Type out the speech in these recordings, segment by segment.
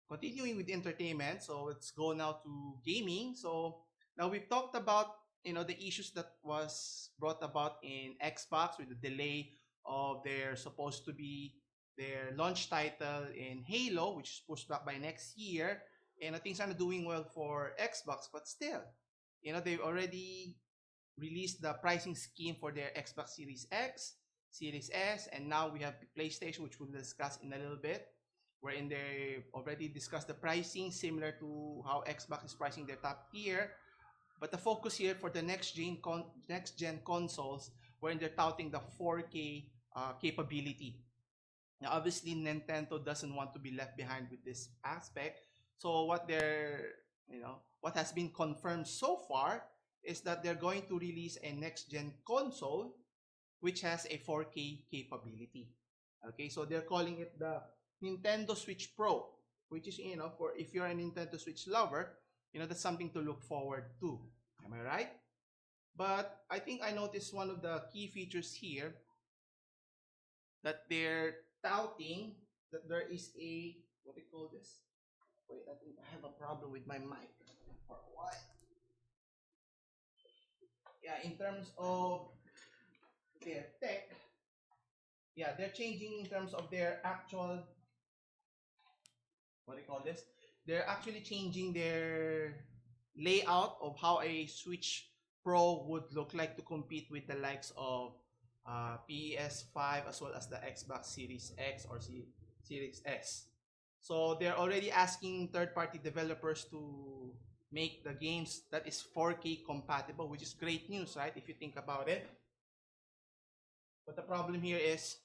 continuing with entertainment, so let's go now to gaming. So now we've talked about the issues that was brought about in Xbox with the delay of their supposed to be their launch title in Halo, which is pushed back by next year. And things are not doing well for Xbox, but still, they've already released the pricing scheme for their Xbox Series X, Series S, and now we have PlayStation, which we'll discuss in a little bit, wherein they already discussed the pricing similar to how Xbox is pricing their top tier. But the focus here for the next gen consoles, wherein they're touting the 4K capability. Now, obviously, Nintendo doesn't want to be left behind with this aspect. So what has been confirmed so far is that they're going to release a next gen console which has a 4K capability. Okay, so they're calling it the Nintendo Switch Pro, which is, for if you're a Nintendo Switch lover, that's something to look forward to. Am I right? But I think I noticed one of the key features here that they're touting that there is a, what do you call this? Wait, I think I have a problem with my mic for a while. Yeah, in terms of their tech, yeah, they're changing in terms of their actual, what do you call this? They're actually changing their layout of how a Switch Pro would look like to compete with the likes of PS5 as well as the Xbox Series X or Series S. So they're already asking third-party developers to make the games that is 4K compatible, which is great news, right? If you think about it. But the problem here is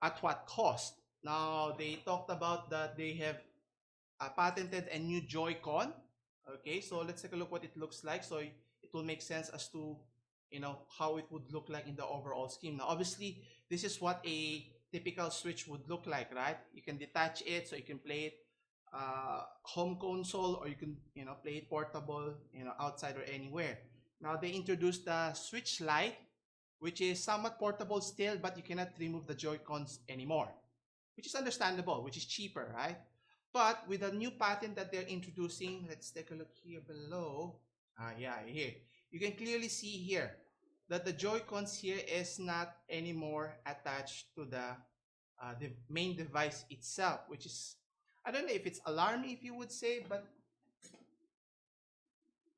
at what cost? Now they talked about that they have patented a new Joy-Con. Okay, so let's take a look what it looks like. So it will make sense as to how it would look like in the overall scheme. Now obviously this is what a typical Switch would look like, right? You can detach it so you can play it home console, or you can play it portable outside or anywhere. Now they introduced the Switch Lite, which is somewhat portable still, but you cannot remove the Joy-Cons anymore, which is understandable, which is cheaper, right? But with the new patent that they're introducing, let's take a look here below. Yeah, here. You can clearly see here that the Joy-Cons here is not anymore attached to the main device itself, which is, I don't know if it's alarming, if you would say, but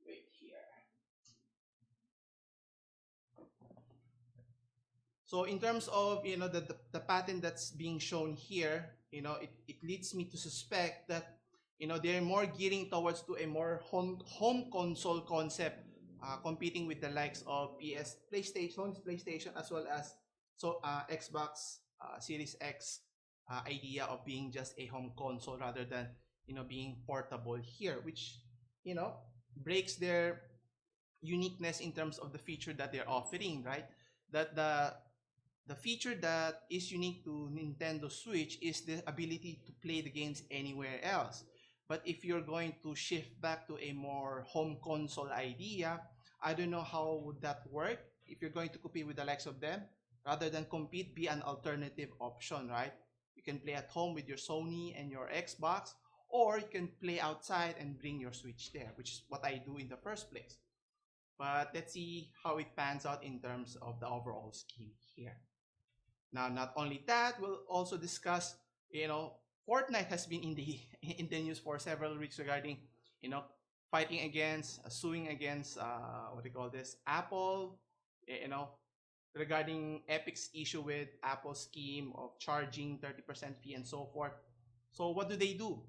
wait here. So in terms of the pattern that's being shown here, it leads me to suspect that they're more gearing towards to a more home console concept, competing with the likes of PlayStation, as well as Xbox Series X idea of being just a home console rather than being portable here, which breaks their uniqueness in terms of the feature that they're offering, right? That the feature that is unique to Nintendo Switch is the ability to play the games anywhere else. But if you're going to shift back to a more home console idea, I don't know how would that work. If you're going to compete with the likes of them, rather than compete, be an alternative option, right? You can play at home with your Sony and your Xbox, or you can play outside and bring your Switch there, which is what I do in the first place. But let's see how it pans out in terms of the overall scheme here. Now, not only that, we'll also discuss, Fortnite has been in the in the news for several weeks regarding, fighting against, suing against, what do you call this, Apple, regarding Epic's issue with Apple's scheme of charging 30% fee and so forth. So what do?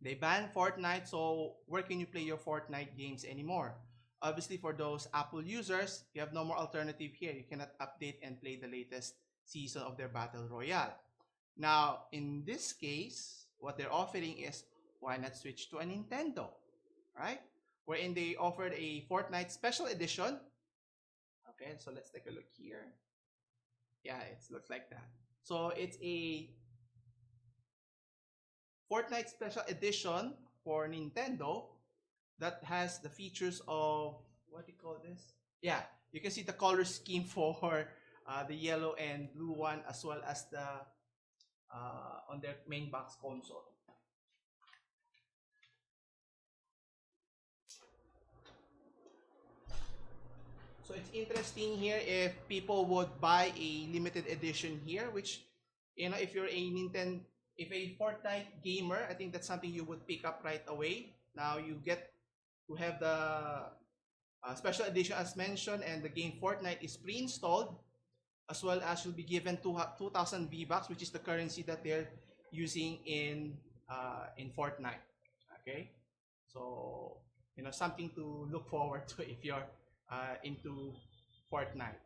They ban Fortnite, so where can you play your Fortnite games anymore? Obviously, for those Apple users, you have no more alternative here. You cannot update and play the latest season of their Battle Royale. Now, in this case, what they're offering is, why not switch to a Nintendo, right? Wherein they offered a Fortnite Special Edition. Okay, so let's take a look here. Yeah, it looks like that. So it's a Fortnite Special Edition for Nintendo that has the features of, what do you call this? Yeah, you can see the color scheme for the yellow and blue one, as well as the on their main box console. it's interesting here if people would buy a limited edition here, which, if you're a Nintendo, if a Fortnite gamer, I think that's something you would pick up right away. Now you get to have the special edition as mentioned, and the game Fortnite is pre-installed, as well as you'll be given 2,000 V-Bucks, which is the currency that they're using in Fortnite. Okay, so something to look forward to if you're into Fortnite.